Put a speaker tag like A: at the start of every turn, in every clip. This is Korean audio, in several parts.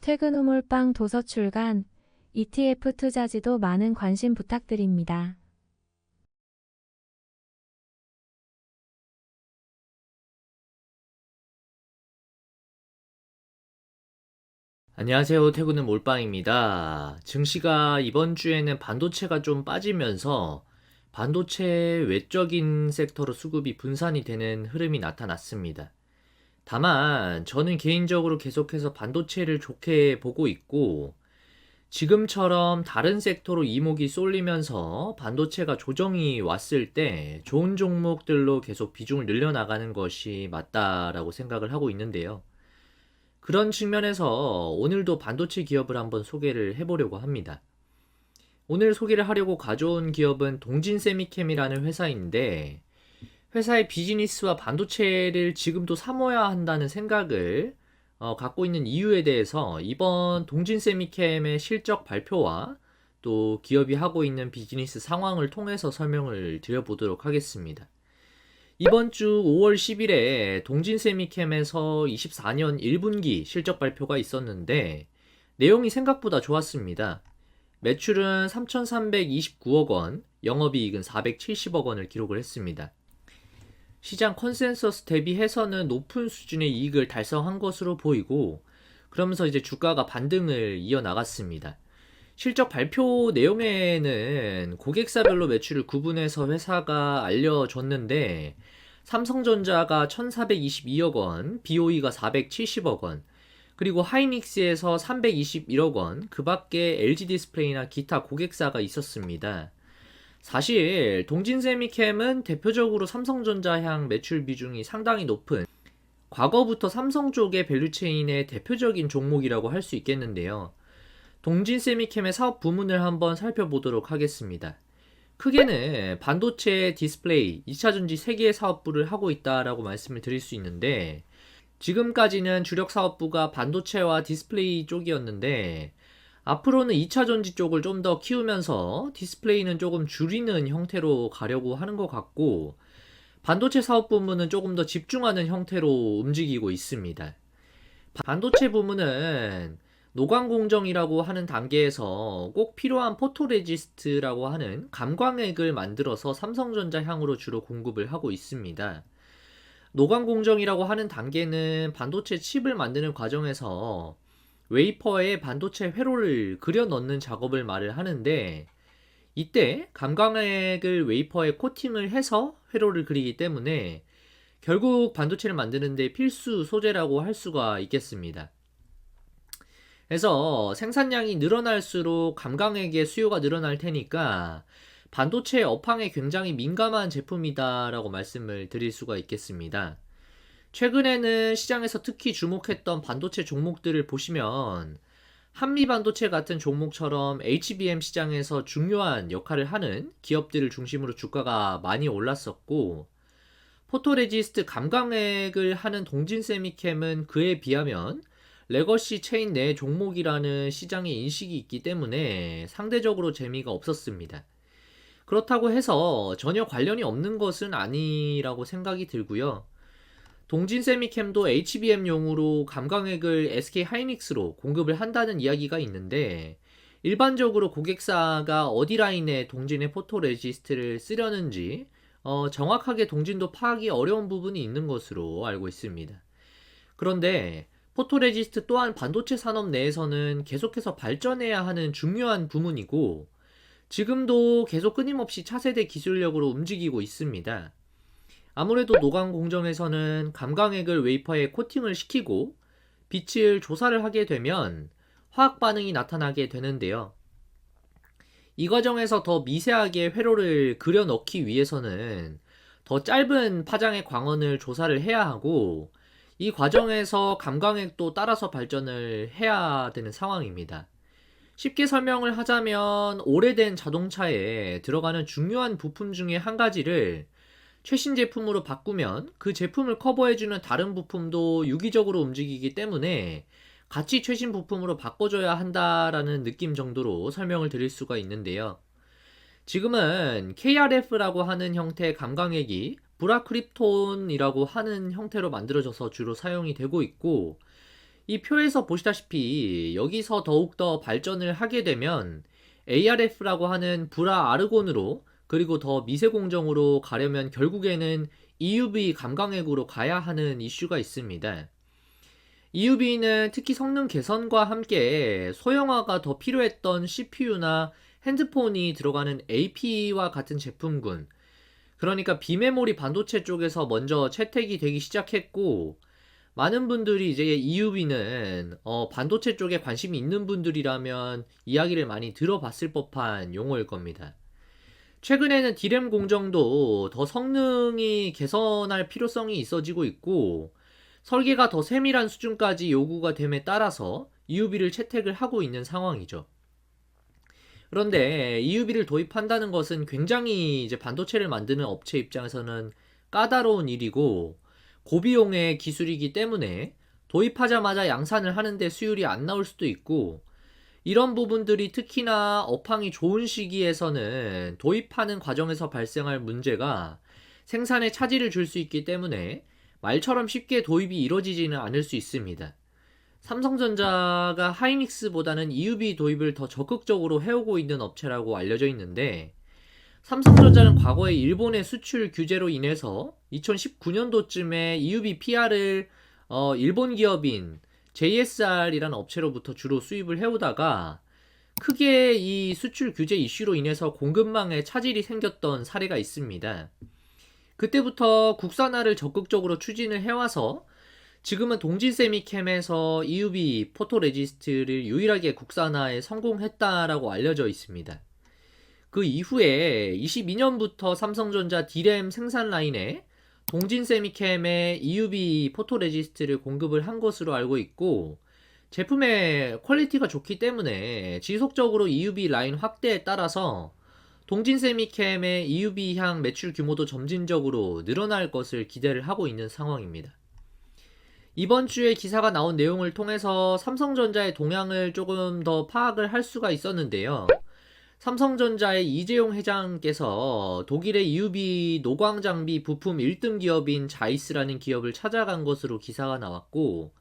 A: 퇴근 후 몰빵 도서 출간, ETF 투자지도 많은 관심 부탁드립니다.
B: 안녕하세요. 태구는 몰빵입니다. 증시가 이번 주에는 반도체가 좀 빠지면서 반도체 외적인 섹터로 수급이 분산이 되는 흐름이 나타났습니다. 다만 저는 개인적으로 계속해서 반도체를 좋게 보고 있고, 지금처럼 다른 섹터로 이목이 쏠리면서 반도체가 조정이 왔을 때 좋은 종목들로 계속 비중을 늘려나가는 것이 맞다라고 생각을 하고 있는데요. 그런 측면에서 오늘도 반도체 기업을 한번 소개를 해보려고 합니다. 오늘 소개를 하려고 가져온 기업은 동진세미캠이라는 회사인데, 회사의 비즈니스와 반도체를 지금도 사모야 한다는 생각을 갖고 있는 이유에 대해서 이번 동진세미캠의 실적 발표와 또 기업이 하고 있는 비즈니스 상황을 통해서 설명을 드려보도록 하겠습니다. 이번 주 5월 10일에 동진세미캠에서 24년 1분기 실적 발표가 있었는데 내용이 생각보다 좋았습니다. 매출은 3,329억 원, 영업이익은 470억 원을 기록을 했습니다. 시장 컨센서스 대비해서는 높은 수준의 이익을 달성한 것으로 보이고, 그러면서 이제 주가가 반등을 이어나갔습니다. 실적 발표 내용에는 고객사별로 매출을 구분해서 회사가 알려줬는데, 삼성전자가 1422억 원, BOE가 470억 원, 그리고 하이닉스에서 321억 원, 그 밖에 LG 디스플레이나 기타 고객사가 있었습니다. 사실 동진세미캠은 대표적으로 삼성전자향 매출 비중이 상당히 높은, 과거부터 삼성 쪽의 밸류체인의 대표적인 종목이라고 할 수 있겠는데요. 동진세미캠의 사업 부문을 한번 살펴보도록 하겠습니다. 크게는 반도체, 디스플레이, 2차전지 3개의 사업부를 하고 있다라고 말씀을 드릴 수 있는데, 지금까지는 주력 사업부가 반도체와 디스플레이 쪽이었는데, 앞으로는 2차전지 쪽을 좀 더 키우면서 디스플레이는 조금 줄이는 형태로 가려고 하는 것 같고, 반도체 사업 부문은 조금 더 집중하는 형태로 움직이고 있습니다. 반도체 부문은 노광 공정이라고 하는 단계에서 꼭 필요한 포토레지스트라고 하는 감광액을 만들어서 삼성전자 향으로 주로 공급을 하고 있습니다. 노광 공정이라고 하는 단계는 반도체 칩을 만드는 과정에서 웨이퍼에 반도체 회로를 그려 넣는 작업을 말을 하는데, 이때 감광액을 웨이퍼에 코팅을 해서 회로를 그리기 때문에 결국 반도체를 만드는데 필수 소재라고 할 수가 있겠습니다. 그래서 생산량이 늘어날수록 감광액의 수요가 늘어날 테니까 반도체 업황에 굉장히 민감한 제품이다라고 말씀을 드릴 수가 있겠습니다. 최근에는 시장에서 특히 주목했던 반도체 종목들을 보시면 한미반도체 같은 종목처럼 HBM 시장에서 중요한 역할을 하는 기업들을 중심으로 주가가 많이 올랐었고, 포토레지스트 감광액을 하는 동진세미캠은 그에 비하면 레거시 체인 내 종목이라는 시장의 인식이 있기 때문에 상대적으로 재미가 없었습니다. 그렇다고 해서 전혀 관련이 없는 것은 아니라고 생각이 들고요. 동진세미캠도 HBM용으로 감광액을 SK 하이닉스로 공급을 한다는 이야기가 있는데, 일반적으로 고객사가 어디 라인에 동진의 포토레지스트를 쓰려는지 정확하게 동진도 파악이 어려운 부분이 있는 것으로 알고 있습니다. 그런데 포토레지스트 또한 반도체 산업 내에서는 계속해서 발전해야 하는 중요한 부문이고, 지금도 계속 끊임없이 차세대 기술력으로 움직이고 있습니다. 아무래도 노광 공정에서는 감광액을 웨이퍼에 코팅을 시키고 빛을 조사를 하게 되면 화학 반응이 나타나게 되는데요. 이 과정에서 더 미세하게 회로를 그려 넣기 위해서는 더 짧은 파장의 광원을 조사를 해야 하고, 이 과정에서 감광액도 따라서 발전을 해야 되는 상황입니다. 쉽게 설명을 하자면 오래된 자동차에 들어가는 중요한 부품 중에 한 가지를 최신 제품으로 바꾸면 그 제품을 커버해주는 다른 부품도 유기적으로 움직이기 때문에 같이 최신 부품으로 바꿔줘야 한다라는 느낌 정도로 설명을 드릴 수가 있는데요. 지금은 KRF라고 하는 형태의 감광액이 브라크립톤이라고 하는 형태로 만들어져서 주로 사용이 되고 있고, 이 표에서 보시다시피 여기서 더욱더 발전을 하게 되면 ARF라고 하는 불화 아르곤으로 그리고 더 미세 공정으로 가려면 결국에는 EUV 감광핵으로 가야 하는 이슈가 있습니다. EUV는 특히 성능 개선과 함께 소형화가 더 필요했던 CPU나 핸드폰이 들어가는 AP와 같은 제품군, 그러니까 비메모리 반도체 쪽에서 먼저 채택이 되기 시작했고, 많은 분들이 이제 EUV는 반도체 쪽에 관심이 있는 분들이라면 이야기를 많이 들어봤을 법한 용어일 겁니다. 최근에는 D램 공정도 더 성능이 개선할 필요성이 있어지고 있고, 설계가 더 세밀한 수준까지 요구가 됨에 따라서 EUV를 채택을 하고 있는 상황이죠. 그런데 EUV를 도입한다는 것은 굉장히 이제 반도체를 만드는 업체 입장에서는 까다로운 일이고 고비용의 기술이기 때문에 도입하자마자 양산을 하는데 수율이 안 나올 수도 있고, 이런 부분들이 특히나 업황이 좋은 시기에서는 도입하는 과정에서 발생할 문제가 생산에 차질을 줄 수 있기 때문에 말처럼 쉽게 도입이 이루어지지는 않을 수 있습니다. 삼성전자가 하이닉스보다는 EUV 도입을 더 적극적으로 해오고 있는 업체라고 알려져 있는데, 삼성전자는 과거에 일본의 수출 규제로 인해서 2019년도쯤에 EUV PR을 일본 기업인 JSR이라는 업체로부터 주로 수입을 해오다가 크게 이 수출 규제 이슈로 인해서 공급망에 차질이 생겼던 사례가 있습니다. 그때부터 국산화를 적극적으로 추진을 해와서 지금은 동진세미캠에서 EUV 포토레지스트를 유일하게 국산화에 성공했다라고 알려져 있습니다. 그 이후에 22년부터 삼성전자 D램 생산 라인에 동진세미캠의 EUV 포토레지스트를 공급을 한 것으로 알고 있고, 제품의 퀄리티가 좋기 때문에 지속적으로 EUV 라인 확대에 따라서 동진세미캠의 EUV향 매출 규모도 점진적으로 늘어날 것을 기대를 하고 있는 상황입니다. 이번 주에 기사가 나온 내용을 통해서 삼성전자의 동향을 조금 더 파악을 할 수가 있었는데요. 삼성전자의 이재용 회장께서 독일의 EUV 노광 장비 부품 1등 기업인 자이스라는 기업을 찾아간 것으로 기사가 나왔고,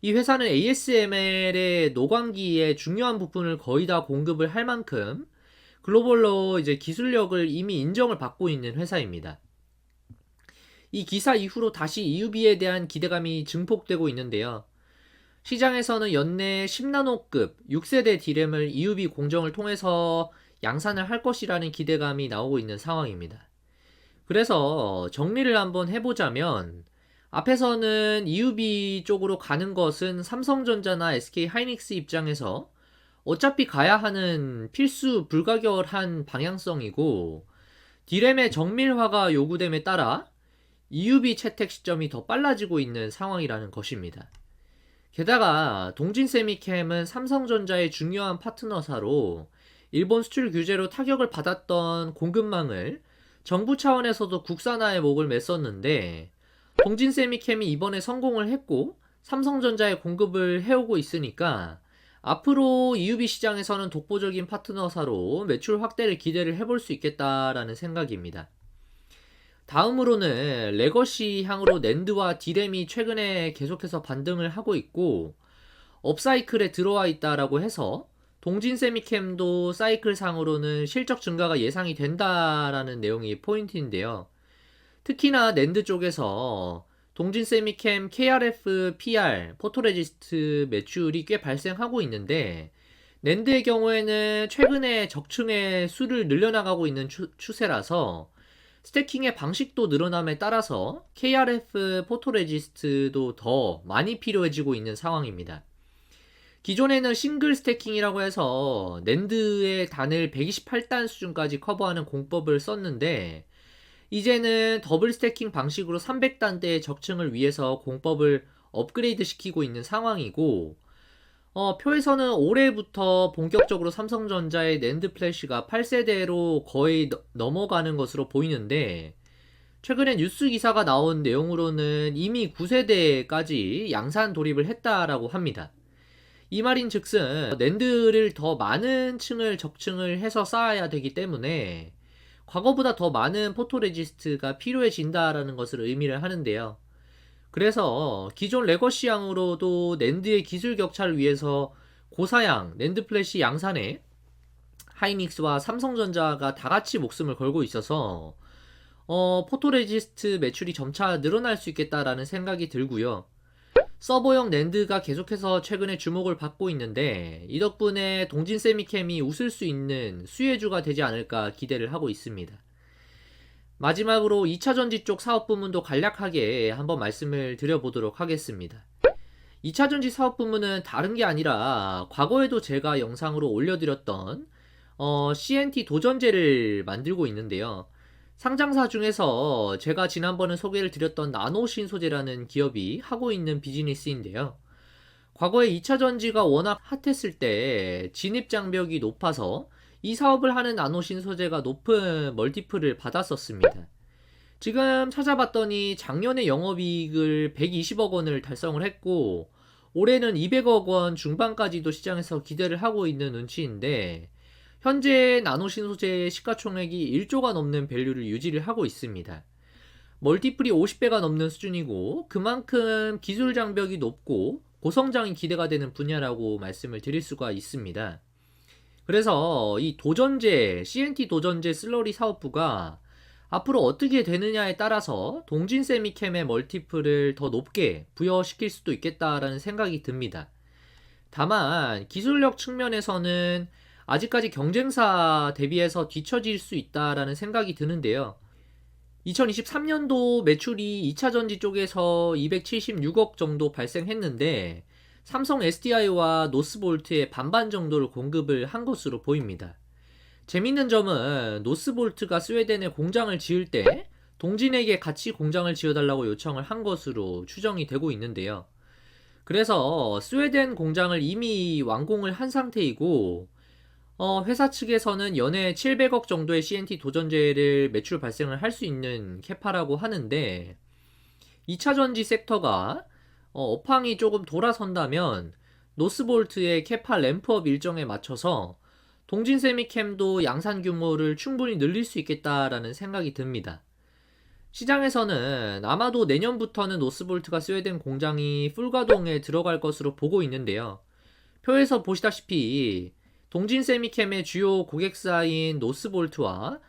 B: 이 회사는 ASML의 노광기의 중요한 부품을 거의 다 공급을 할 만큼 글로벌로 이제 기술력을 이미 인정을 받고 있는 회사입니다. 이 기사 이후로 다시 EUV에 대한 기대감이 증폭되고 있는데요. 시장에서는 연내 10나노급 6세대 D램을 EUV 공정을 통해서 양산을 할 것이라는 기대감이 나오고 있는 상황입니다. 그래서 정리를 한번 해보자면, 앞에서는 EUV 쪽으로 가는 것은 삼성전자나 SK 하이닉스 입장에서 어차피 가야 하는 필수 불가결한 방향성이고, D램의 정밀화가 요구됨에 따라 EUV 채택 시점이 더 빨라지고 있는 상황이라는 것입니다. 게다가 동진세미캠은 삼성전자의 중요한 파트너사로 일본 수출 규제로 타격을 받았던 공급망을 정부 차원에서도 국산화에 목을 맸었는데, 동진세미캠이 이번에 성공을 했고 삼성전자에 공급을 해오고 있으니까 앞으로 EUV 시장에서는 독보적인 파트너사로 매출 확대를 기대를 해볼 수 있겠다라는 생각입니다. 다음으로는 레거시 향으로 낸드와 D램이 최근에 계속해서 반등을 하고 있고 업사이클에 들어와 있다라고 해서 동진세미캠도 사이클 상으로는 실적 증가가 예상이 된다라는 내용이 포인트인데요. 특히나 낸드 쪽에서 동진세미캠 KRF PR 포토레지스트 매출이 꽤 발생하고 있는데, 낸드의 경우에는 최근에 적층의 수를 늘려나가고 있는 추세라서 스태킹의 방식도 늘어남에 따라서 KRF 포토레지스트도 더 많이 필요해지고 있는 상황입니다. 기존에는 싱글 스태킹이라고 해서 낸드의 단을 128단 수준까지 커버하는 공법을 썼는데, 이제는 더블 스태킹 방식으로 300단대의 적층을 위해서 공법을 업그레이드 시키고 있는 상황이고, 표에서는 올해부터 본격적으로 삼성전자의 낸드 플래시가 8세대로 거의 넘어가는 것으로 보이는데, 최근에 뉴스 기사가 나온 내용으로는 이미 9세대까지 양산 돌입을 했다라고 합니다. 이 말인 즉슨 낸드를 더 많은 층을 적층을 해서 쌓아야 되기 때문에 과거보다 더 많은 포토레지스트가 필요해진다라는 것을 의미를 하는데요. 그래서 기존 레거시향으로도 낸드의 기술 격차를 위해서 고사양, 낸드 플래시 양산에 하이닉스와 삼성전자가 다 같이 목숨을 걸고 있어서 포토레지스트 매출이 점차 늘어날 수 있겠다라는 생각이 들고요. 서버용 낸드가 계속해서 최근에 주목을 받고 있는데 이 덕분에 동진 세미캠이 웃을 수 있는 수혜주가 되지 않을까 기대를 하고 있습니다. 마지막으로 2차전지 쪽 사업 부문도 간략하게 한번 말씀을 드려보도록 하겠습니다. 2차전지 사업 부문은 다른 게 아니라 과거에도 제가 영상으로 올려드렸던 CNT 도전제를 만들고 있는데요. 상장사 중에서 제가 지난번에 소개를 드렸던 나노신소재라는 기업이 하고 있는 비즈니스인데요. 과거에 2차전지가 워낙 핫했을 때 진입장벽이 높아서 이 사업을 하는 나노신소재가 높은 멀티플을 받았었습니다. 지금 찾아봤더니 작년에 영업이익을 120억 원을 달성을 했고 올해는 200억 원 중반까지도 시장에서 기대를 하고 있는 눈치인데 현재 나노신소재의 시가총액이 1조가 넘는 밸류를 유지를 하고 있습니다. 멀티플이 50배가 넘는 수준이고 그만큼 기술 장벽이 높고 고성장이 기대가 되는 분야라고 말씀을 드릴 수가 있습니다. 그래서 이 도전제, CNT 도전제 슬러리 사업부가 앞으로 어떻게 되느냐에 따라서 동진세미캠의 멀티플을 더 높게 부여시킬 수도 있겠다라는 생각이 듭니다. 다만 기술력 측면에서는 아직까지 경쟁사 대비해서 뒤처질 수 있다라는 생각이 드는데요. 2023년도 매출이 2차전지 쪽에서 276억 정도 발생했는데 삼성 SDI와 노스볼트의 반반 정도를 공급을 한 것으로 보입니다. 재밌는 점은 노스볼트가 스웨덴에 공장을 지을 때 동진에게 같이 공장을 지어달라고 요청을 한 것으로 추정이 되고 있는데요. 그래서 스웨덴 공장을 이미 완공을 한 상태이고 회사 측에서는 연에 700억 정도의 CNT 도전제를 매출 발생을 할 수 있는 캐파라고 하는데 2차전지 섹터가 업황이 조금 돌아선다면 노스볼트의 캐파 램프업 일정에 맞춰서 동진세미캠도 양산 규모를 충분히 늘릴 수 있겠다라는 생각이 듭니다. 시장에서는 아마도 내년부터는 노스볼트가 스웨덴 공장이 풀가동에 들어갈 것으로 보고 있는데요. 표에서 보시다시피 동진세미캠의 주요 고객사인 노스볼트와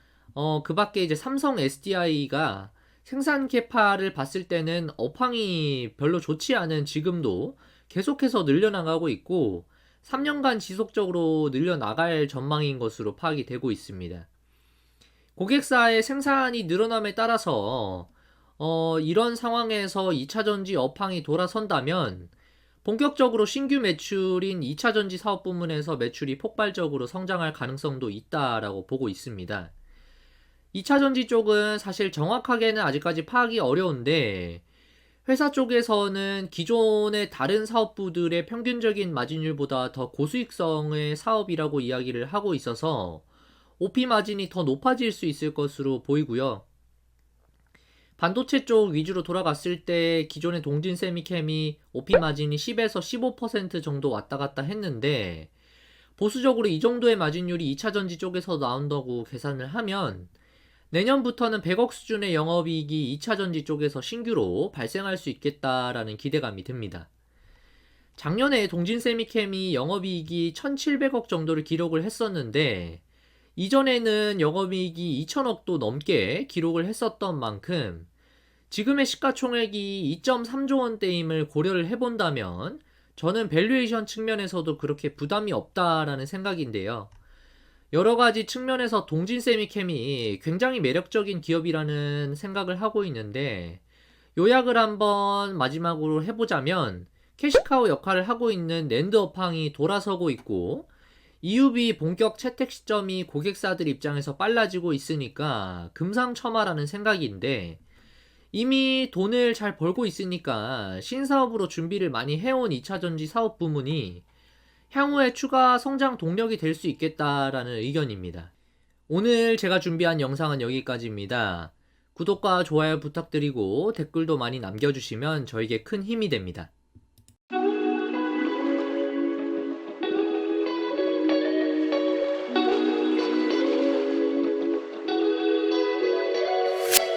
B: 그 밖에 이제 삼성 SDI가 생산 캐파를 봤을 때는 업황이 별로 좋지 않은 지금도 계속해서 늘려나가고 있고 3년간 지속적으로 늘려나갈 전망인 것으로 파악이 되고 있습니다. 고객사의 생산이 늘어남에 따라서 이런 상황에서 2차전지 업황이 돌아선다면 본격적으로 신규 매출인 2차전지 사업 부문에서 매출이 폭발적으로 성장할 가능성도 있다라고 보고 있습니다. 2차전지 쪽은 사실 정확하게는 아직까지 파악이 어려운데 회사 쪽에서는 기존의 다른 사업부들의 평균적인 마진율보다 더 고수익성의 사업이라고 이야기를 하고 있어서 OP 마진이 더 높아질 수 있을 것으로 보이고요. 반도체 쪽 위주로 돌아갔을 때 기존의 동진세미캠이 OP 마진이 10에서 15% 정도 왔다 갔다 했는데 보수적으로 이 정도의 마진율이 2차전지 쪽에서 나온다고 계산을 하면 내년부터는 100억 수준의 영업이익이 2차전지 쪽에서 신규로 발생할 수 있겠다라는 기대감이 듭니다. 작년에 동진세미캠이 영업이익이 1700억 정도를 기록을 했었는데 이전에는 영업이익이 2000억도 넘게 기록을 했었던 만큼 지금의 시가총액이 2.3조 원대임을 고려를 해본다면 저는 밸류에이션 측면에서도 그렇게 부담이 없다라는 생각인데요. 여러가지 측면에서 동진세미캠이 굉장히 매력적인 기업이라는 생각을 하고 있는데 요약을 한번 마지막으로 해보자면 캐시카우 역할을 하고 있는 낸드 업황이 돌아서고 있고 EUV 본격 채택 시점이 고객사들 입장에서 빨라지고 있으니까 금상첨화라는 생각인데 이미 돈을 잘 벌고 있으니까 신사업으로 준비를 많이 해온 2차전지 사업 부문이 향후에 추가 성장 동력이 될 수 있겠다라는 의견입니다. 오늘 제가 준비한 영상은 여기까지입니다. 구독과 좋아요 부탁드리고 댓글도 많이 남겨주시면 저에게 큰 힘이 됩니다.